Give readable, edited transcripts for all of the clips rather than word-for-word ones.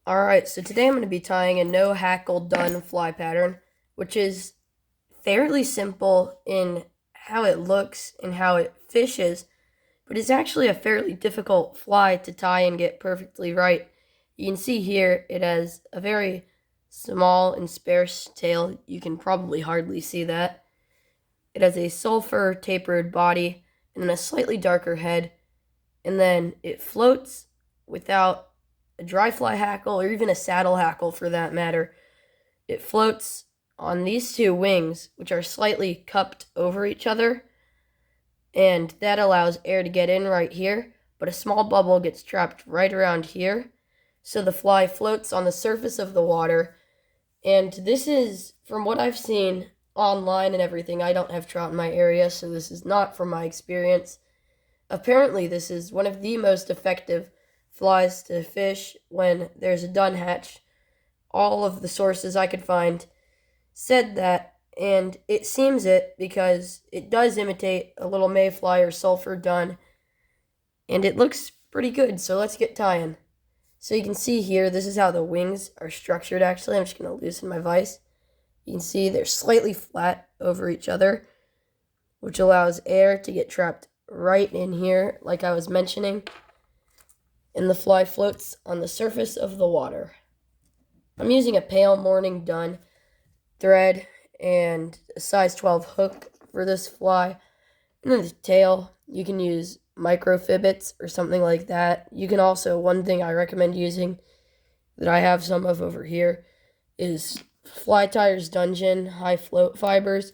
Alright, so today I'm going to be tying a no hackle done fly pattern, which is fairly simple in how it looks and how it fishes, but it's actually a fairly difficult fly to tie and get perfectly right. You can see here it has a very small and sparse tail. You can probably hardly see that. It has a sulfur tapered body and then a slightly darker head, and then it floats without a dry fly hackle or even a saddle hackle for that matter. It floats on these two wings, which are slightly cupped over each other, and that allows air to get in right here, but a small bubble gets trapped right around here. So the fly floats on the surface of the water, and this is, from what I've seen online and everything, I don't have trout in my area, so this is not from my experience. Apparently, this is one of the most effective flies to fish when there's a dun hatch. All of the sources I could find said that, and it seems it because it does imitate a little mayfly or sulfur dun, and it looks pretty good, so let's get tying. So you can see here, this is how the wings are structured actually. I'm just going to loosen my vise. You can see they're slightly flat over each other, which allows air to get trapped right in here, like I was mentioning, and the fly floats on the surface of the water. I'm using a pale morning dun thread and a size 12 hook for this fly. And then the tail, you can use microfibbits or something like that. You can also, one thing I recommend using that I have some of over here is Fly Tires Dungeon high float fibers.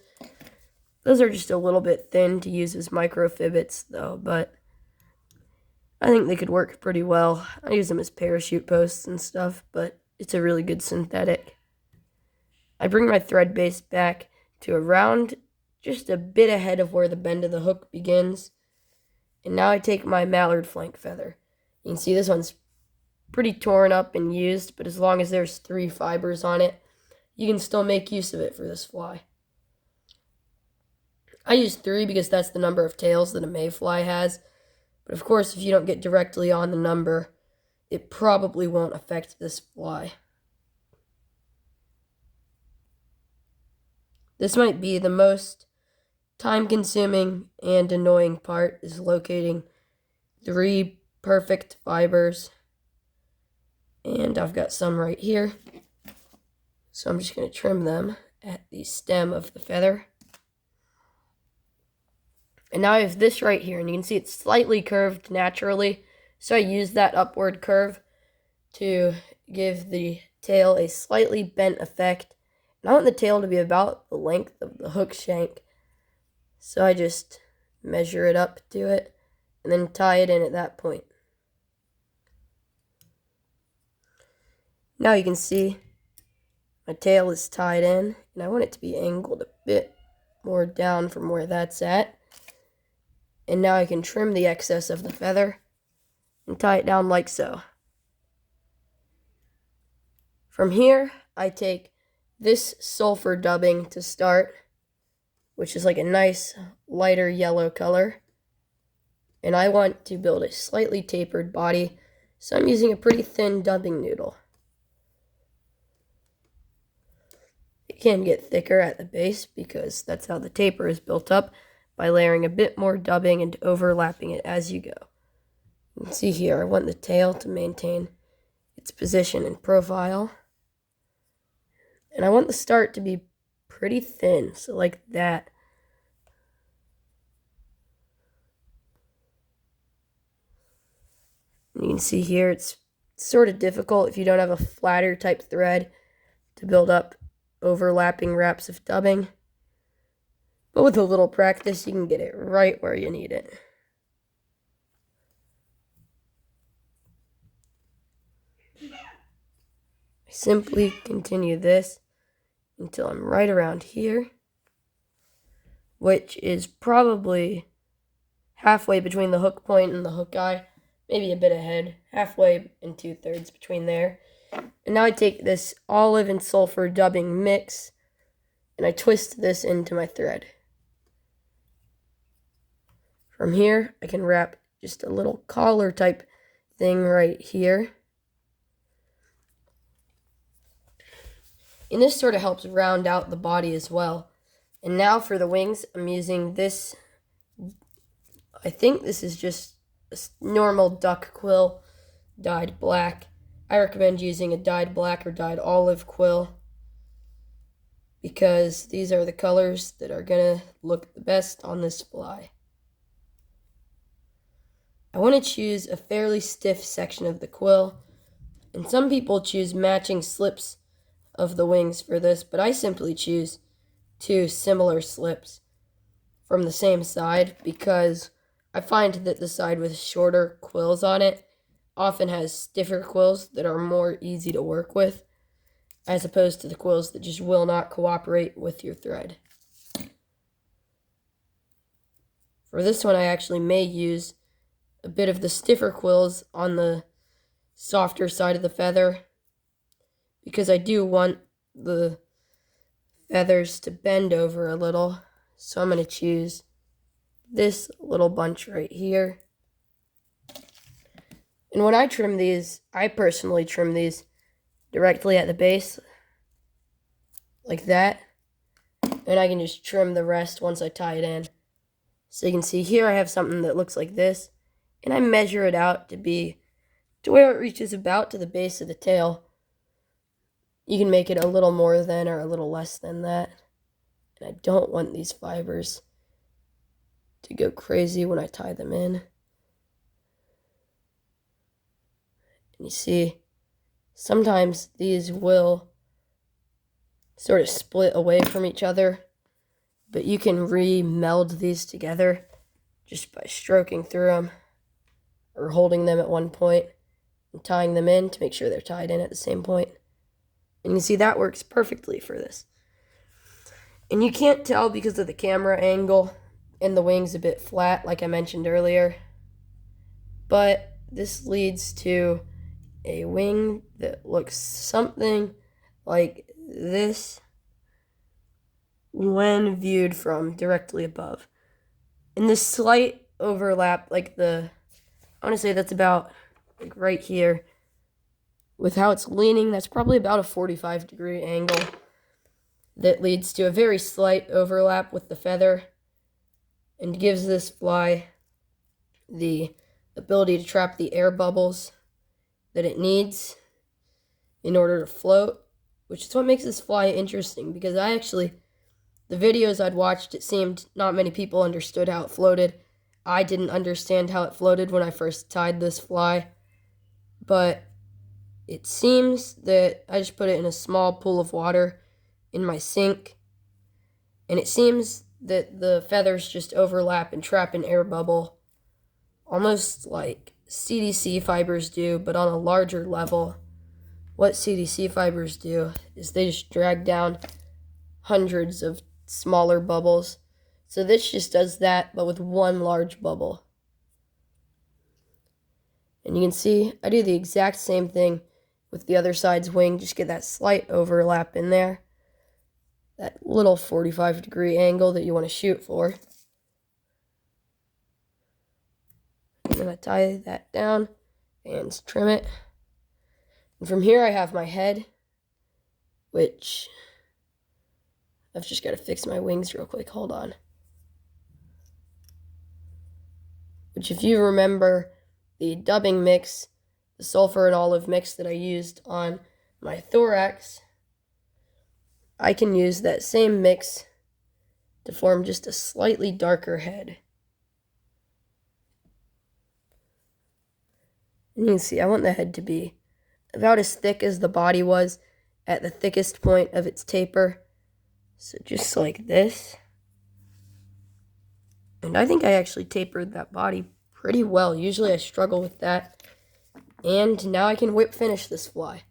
Those are just a little bit thin to use as microfibbits though, but I think they could work pretty well. I use them as parachute posts and stuff, but it's a really good synthetic. I bring my thread base back to around just a bit ahead of where the bend of the hook begins. And now I take my mallard flank feather. You can see this one's pretty torn up and used, but as long as there's 3 fibers on it, you can still make use of it for this fly. I use 3 because that's the number of tails that a mayfly has, but of course if you don't get directly on the number, it probably won't affect this fly. This might be the most time-consuming and annoying part, is locating 3 perfect fibers. And I've got some right here. So I'm just going to trim them at the stem of the feather. And now I have this right here, and you can see it's slightly curved naturally. So I use that upward curve to give the tail a slightly bent effect. And I want the tail to be about the length of the hook shank. So I just measure it up to it and then tie it in at that point. Now you can see my tail is tied in, and I want it to be angled a bit more down from where that's at. And now I can trim the excess of the feather and tie it down like so. From here, I take this sulfur dubbing to start, which is like a nice lighter yellow color. And I want to build a slightly tapered body, so I'm using a pretty thin dubbing noodle. It can get thicker at the base because that's how the taper is built up, by layering a bit more dubbing and overlapping it as you go. You can see here I want the tail to maintain its position and profile. And I want the start to be pretty thin, so like that. And you can see here it's sort of difficult if you don't have a flatter type thread to build up overlapping wraps of dubbing. But with a little practice, you can get it right where you need it. I simply continue this until I'm right around here, which is probably halfway between the hook point and the hook eye, maybe a bit ahead, halfway and 2/3 between there. And now I take this olive and sulfur dubbing mix, and I twist this into my thread. From here, I can wrap just a little collar type thing right here. And this sort of helps round out the body as well. And now for the wings, I'm using this, I think this is just a normal duck quill dyed black. I recommend using a dyed black or dyed olive quill because these are the colors that are going to look the best on this fly. I want to choose a fairly stiff section of the quill, and some people choose matching slips of the wings for this, but I simply choose two similar slips from the same side because I find that the side with shorter quills on it often has stiffer quills that are more easy to work with, as opposed to the quills that just will not cooperate with your thread. For this one, I actually may use a bit of the stiffer quills on the softer side of the feather because I do want the feathers to bend over a little. So I'm going to choose this little bunch right here. And when I trim these, I personally trim these directly at the base, like that. And I can just trim the rest once I tie it in. So you can see here I have something that looks like this. And I measure it out to where it reaches about to the base of the tail. You can make it a little more than or a little less than that. And I don't want these fibers to go crazy when I tie them in. And you see, sometimes these will sort of split away from each other, but you can re-meld these together just by stroking through them or holding them at one point and tying them in to make sure they're tied in at the same point. And you see that works perfectly for this. And you can't tell because of the camera angle and the wings a bit flat, like I mentioned earlier. But this leads to a wing that looks something like this when viewed from directly above. And this slight overlap, I want to say that's about like right here. With how it's leaning, that's probably about a 45-degree angle that leads to a very slight overlap with the feather and gives this fly the ability to trap the air bubbles that it needs in order to float, which is what makes this fly interesting because the videos I'd watched, it seemed not many people understood how it floated. I didn't understand how it floated when I first tied this fly, but it seems that I just put it in a small pool of water in my sink, and it seems that the feathers just overlap and trap an air bubble, almost like CDC fibers do, but on a larger level. What CDC fibers do is they just drag down hundreds of smaller bubbles. So this just does that, but with one large bubble. And you can see I do the exact same thing with the other side's wing, just get that slight overlap in there. That little 45-degree angle that you want to shoot for. And then I tie that down and trim it. And from here I have my head, which I've just got to fix my wings real quick. Hold on. Which, if you remember the dubbing mix, the sulfur and olive mix that I used on my thorax, I can use that same mix to form just a slightly darker head. And you can see I want the head to be about as thick as the body was at the thickest point of its taper. So just like this. And I think I actually tapered that body pretty well. Usually I struggle with that. And now I can whip finish this fly.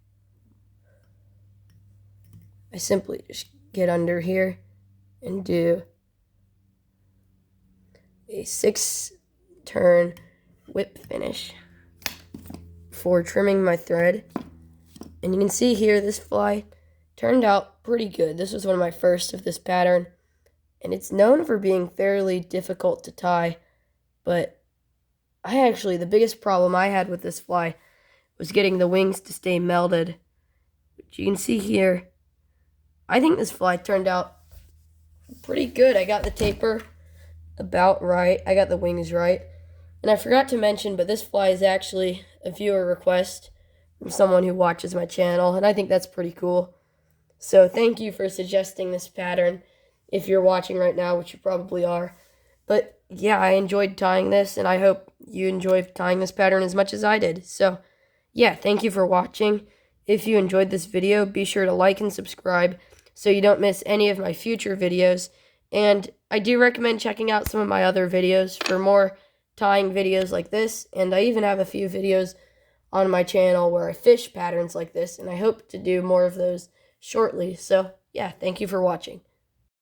I simply just get under here and do a 6-turn whip finish before trimming my thread. And you can see here this fly turned out pretty good. This was one of my first of this pattern, and it's known for being fairly difficult to tie, but the biggest problem I had with this fly was getting the wings to stay melded. Which you can see here, I think this fly turned out pretty good. I got the taper about right. I got the wings right. And I forgot to mention, but this fly is actually a viewer request from someone who watches my channel, and I think that's pretty cool. So thank you for suggesting this pattern if you're watching right now, which you probably are. But yeah, I enjoyed tying this, and I hope you enjoy tying this pattern as much as I did. So yeah, thank you for watching. If you enjoyed this video, be sure to like and subscribe so you don't miss any of my future videos. And I do recommend checking out some of my other videos for more tying videos like this. And I even have a few videos on my channel where I fish patterns like this, and I hope to do more of those shortly. So yeah, thank you for watching.